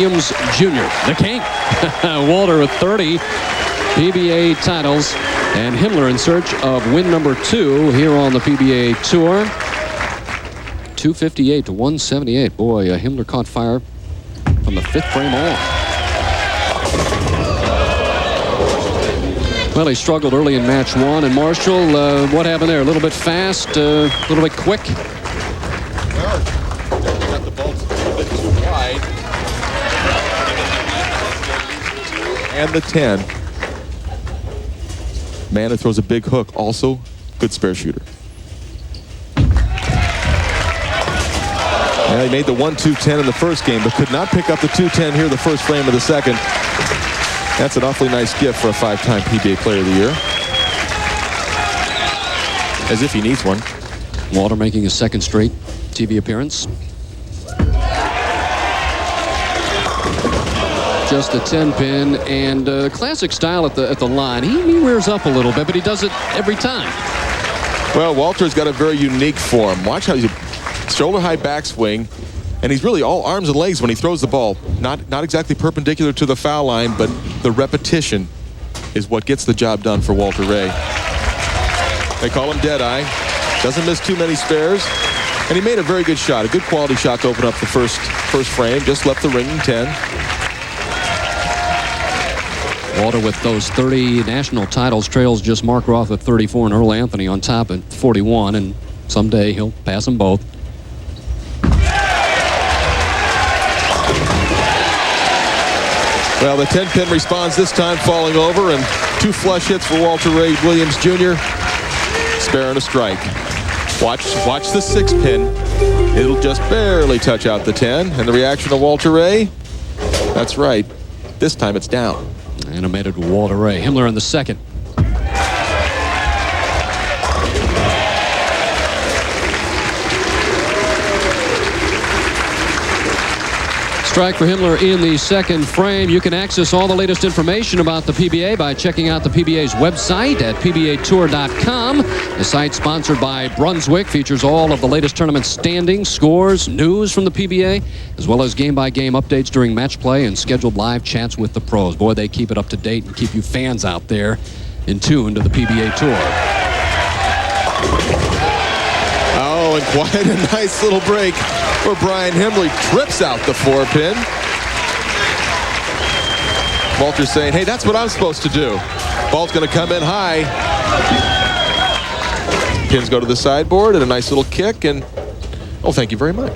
Williams Jr., the king. Walter with 30 PBA titles, and Himmler in search of win number 2 here on the PBA Tour. 258 to 178. Boy, Himmler caught fire from the 5th frame on. Well, he struggled early in match 1. And Marshall, what happened there? A little bit fast, a little bit quick. Well, got the ball a little bit too wide. And the 10. Man who throws a big hook, also good spare shooter. Yeah, he made the 1-2-10 in the first game, but could not pick up the 2-10 here the first frame of the second. That's an awfully nice gift for a 5-time PBA Player of the Year. As if he needs one. Walter making his 2nd straight TV appearance. Just a 10-pin, and classic style at the line. He rears up a little bit, but he does it every time. Well, Walter's got a very unique form. Watch how he's a shoulder-high backswing, and he's really all arms and legs when he throws the ball. Not exactly perpendicular to the foul line, but the repetition is what gets the job done for Walter Ray. They call him Deadeye. Doesn't miss too many spares, and he made a very good shot, a good quality shot to open up the first frame. Just left the ringing 10. Walter with those 30 national titles trails just Mark Roth at 34 and Earl Anthony on top at 41, and someday he'll pass them both. Well, the 10-pin responds this time, falling over, and 2 flush hits for Walter Ray Williams Jr. Spare and a strike. Watch the 6-pin. It'll just barely touch out the 10, and the reaction of Walter Ray, that's right. This time it's down. Animated Walter Ray. Himmler in the 2nd. Strike for Himmler in the 2nd frame. You can access all the latest information about the PBA by checking out the PBA's website at pbatour.com. The site, sponsored by Brunswick, features all of the latest tournament standings, scores, news from the PBA, as well as game-by-game updates during match play and scheduled live chats with the pros. Boy, they keep it up to date and keep you fans out there in tune to the PBA Tour. Oh, and quite a nice little break where Brian-Himmler trips out the 4-pin. Walter's saying, hey, that's what I'm supposed to do. Ball's going to come in high. Pins go to the sideboard and a nice little kick, and oh, thank you very much.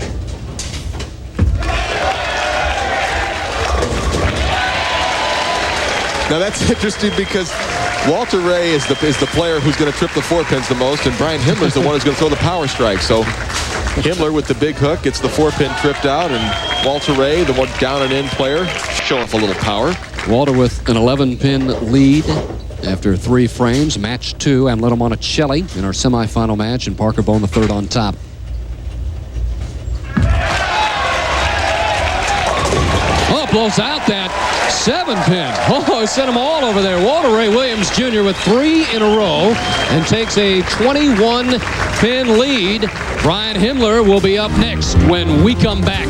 Now that's interesting because Walter Ray is the player who's going to trip the 4-pins the most, and Brian-Himmler is the one who's going to throw the power strike. So Himmler with the big hook gets the 4-pin tripped out, and Walter Ray, the one down and in player, showing off a little power. Walter with an 11-pin lead after 3 frames. Match 2, Amleto Monticelli in our semifinal match, and Parker Bone the 3rd on top. Oh, blows out that 7-pin. Oh, sent them all over there. Walter Ray Williams Jr. with 3 in a row and takes a 21-pin lead. Brian-Himmler will be up next when we come back.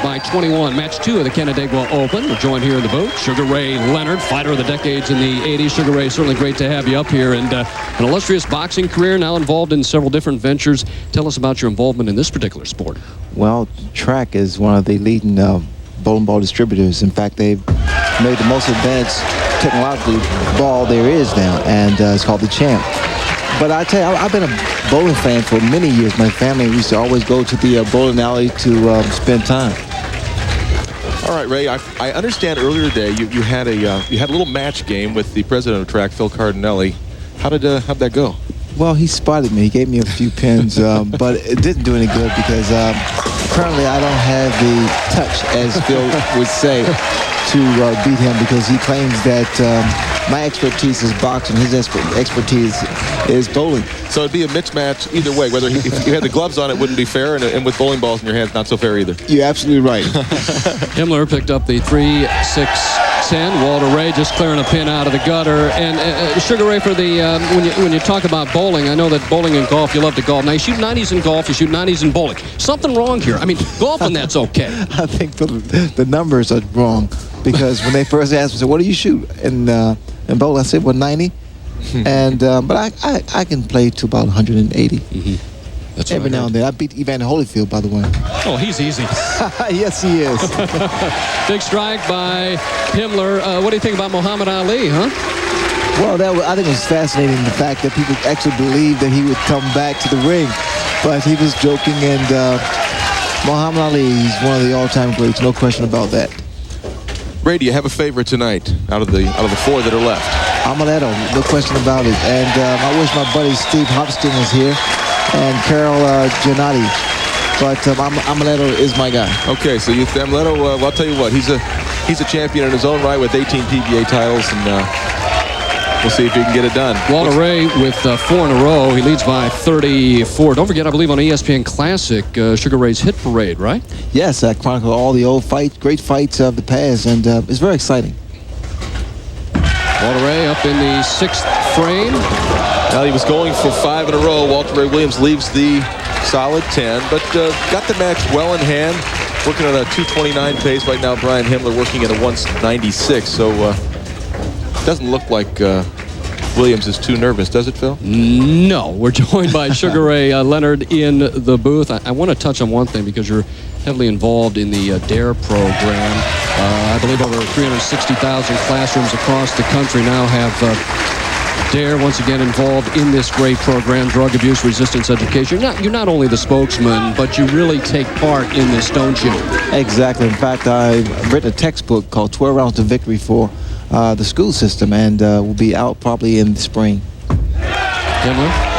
By 21, match 2 of the Canandaigua Open. We're joined here in the booth. Sugar Ray Leonard, fighter of the decades in the 80s. Sugar Ray, certainly great to have you up here. And an illustrious boxing career, now involved in several different ventures. Tell us about your involvement in this particular sport. Well, Track is one of the leading bowling ball distributors. In fact, they've made the most advanced technologically ball there is now, and it's called the Champ. But I tell you, I've been a bowling fan for many years. My family used to always go to the bowling alley to spend time. All right, Ray, I understand earlier today you had a little match game with the president of Track, Phil Cardinelli. How'd that go? Well, he spotted me. He gave me a few pins, but it didn't do any good because apparently I don't have the touch, as Phil would say, to beat him, because he claims that my expertise is boxing, his expertise is bowling. So it'd be a mixed match either way. Whether if you had the gloves on, it wouldn't be fair, and with bowling balls in your hands, not so fair either. You're absolutely right. Himmler picked up the 3-6 10. Walter Ray just clearing a pin out of the gutter. And Sugar Ray, for the when you talk about bowling, I know that bowling and golf, you love to golf. Now, you shoot 90s in golf, you should 90s in bowling. Something wrong here. I mean, golfing, that's okay. I think the numbers are wrong, because when they first asked me, so what do you shoot in bowling? I said, well, 90. And but I can play to about 180. That's every now and then. I beat Evander Holyfield, by the way. Oh, he's easy. Yes, he is. Big strike by Himmler. What do you think about Muhammad Ali, huh? Well, I think it was fascinating, the fact that people actually believed that he would come back to the ring. But he was joking, and Muhammad Ali is one of the all-time greats, no question about that. Ray, do you have a favorite tonight out of the 4 that are left? Amaletto, no question about it. And I wish my buddy Steve Hopston was here, and Carol Giannotti. But Amaletto is my guy. Okay, so Amaletto, well, I'll tell you what, he's a champion in his own right with 18 PBA titles, and we'll see if he can get it done. Walter Ray with 4 in a row. He leads by 34. Don't forget, I believe on ESPN Classic, Sugar Ray's Hit Parade, right? Yes, I chronicle all the old fights, great fights of the past, and it's very exciting. Walter Ray up in the 6th frame. Well, he was going for 5 in a row. Walter Ray Williams leaves the solid 10, but got the match well in hand. Working on a 2:29 pace right now. Brian-Himmler working at a 1:96, so doesn't look like Williams is too nervous, does it, Phil? No. We're joined by Sugar Ray Leonard in the booth. I want to touch on one thing, because you're heavily involved in the DARE program. I believe over 360,000 classrooms across the country now have DARE once again involved in this great program, drug abuse resistance education. You're not only the spokesman, but you really take part in this, don't you? Exactly. In fact, I've written a textbook called 12 Rounds to Victory for the school system, and will be out probably in the spring. Himmler?